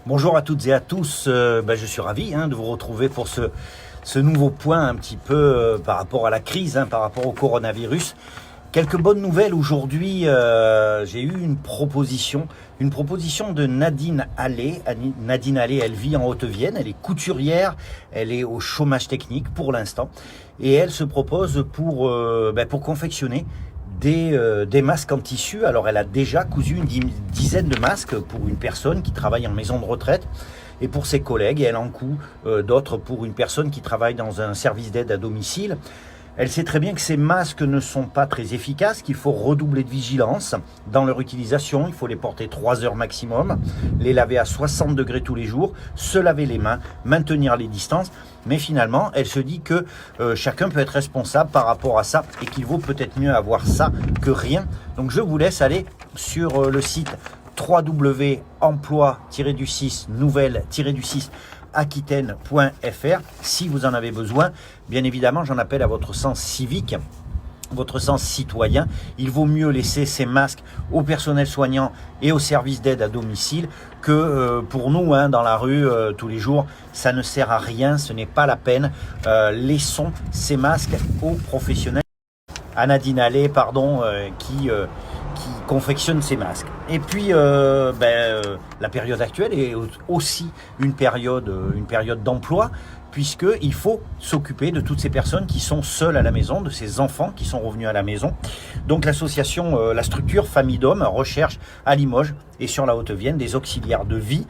Bonjour à toutes et à tous, je suis ravi de vous retrouver pour ce nouveau point un petit peu par rapport à la crise, par rapport au coronavirus. Quelques bonnes nouvelles aujourd'hui, j'ai eu une proposition de Nadine Allais. Nadine Allais, elle vit en Haute-Vienne, elle est couturière, elle est au chômage technique pour l'instant et elle se propose pour confectionner des masques en tissu. Alors elle a déjà cousu une dizaine de masques pour une personne qui travaille en maison de retraite et pour ses collègues, et elle en coud d'autres pour une personne qui travaille dans un service d'aide à domicile. Elle sait très bien que ces masques ne sont pas très efficaces, qu'il faut redoubler de vigilance dans leur utilisation. Il faut les porter 3 heures maximum, les laver à 60 degrés tous les jours, se laver les mains, maintenir les distances. Mais finalement, elle se dit que chacun peut être responsable par rapport à ça et qu'il vaut peut-être mieux avoir ça que rien. Donc je vous laisse aller sur le site www.emploi-du-6 nouvelle-du-6 aquitaine.fr si vous en avez besoin. Bien évidemment, j'en appelle à votre sens civique, votre sens citoyen. Il vaut mieux laisser ces masques au personnel soignant et au service d'aide à domicile que pour nous dans la rue tous les jours. Ça ne sert à rien, ce n'est pas la peine. Laissons ces masques aux professionnels. À Nadine Allais, qui confectionne ces masques. Et puis la période actuelle est aussi une période d'emploi, puisqu'il faut s'occuper de toutes ces personnes qui sont seules à la maison, de ces enfants qui sont revenus à la maison. Donc l'association, la structure Famille d'Hommes recherche à Limoges et sur la Haute-Vienne des auxiliaires de vie.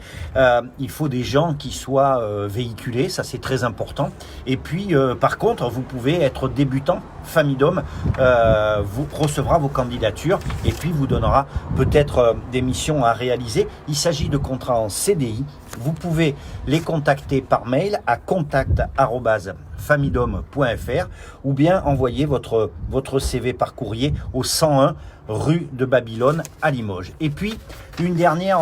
Il faut des gens qui soient véhiculés, ça c'est très important. Et puis par contre, vous pouvez être débutant. Famille d'Hommes vous recevra vos candidatures et puis vous donnera peut-être des missions à réaliser. Il s'agit de contrats en CDI. Vous pouvez les contacter par mail à contact@familledhommes.fr ou bien envoyer votre CV par courrier au 101 rue de Babylone à Limoges. Et puis une dernière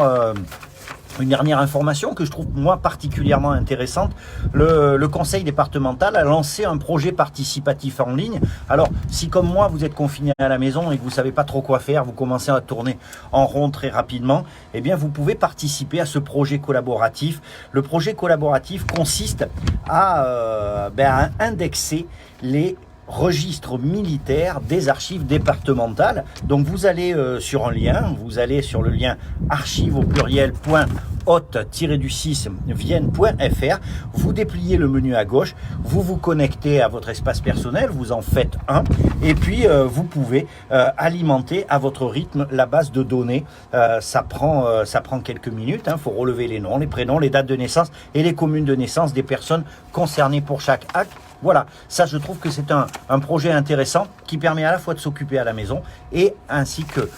information que je trouve moi particulièrement intéressante, le conseil départemental a lancé un projet participatif en ligne. Alors si comme moi vous êtes confiné à la maison et que vous savez pas trop quoi faire, vous commencez à tourner en rond très rapidement, eh bien vous pouvez participer à ce projet collaboratif. Le projet collaboratif consiste à indexer les registre militaire des archives départementales. Donc vous allez sur un lien, vous allez sur le lien archives au pluriel haute-du-6 vienne.fr, vous dépliez le menu à gauche, vous vous connectez à votre espace personnel, vous en faites un et puis vous pouvez alimenter à votre rythme la base de données. Ça prend quelques minutes, faut relever les noms, les prénoms, les dates de naissance et les communes de naissance des personnes concernées pour chaque acte. Voilà, ça je trouve que c'est un projet intéressant qui permet à la fois de s'occuper à la maison et ainsi que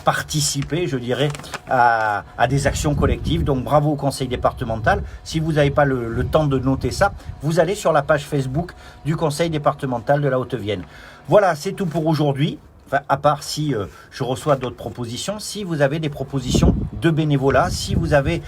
participer, je dirais, à des actions collectives. Donc bravo au conseil départemental. Si vous n'avez pas le temps de noter ça, vous allez sur la page Facebook du conseil départemental de la Haute-Vienne. Voilà, c'est tout pour aujourd'hui. Enfin, à part si je reçois d'autres propositions, si vous avez des propositions de bénévolat, si vous avez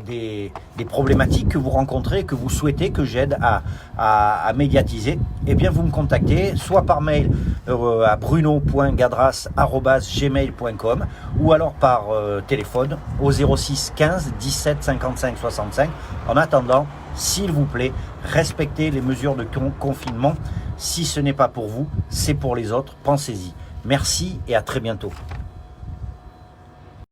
des problématiques que vous rencontrez, que vous souhaitez que j'aide à médiatiser, eh bien vous me contactez soit par mail à bruno.gadras@gmail.com ou alors par téléphone au 06 15 17 55 65. En attendant, s'il vous plaît, respectez les mesures de confinement. Si ce n'est pas pour vous, c'est pour les autres. Pensez-y. Merci et à très bientôt.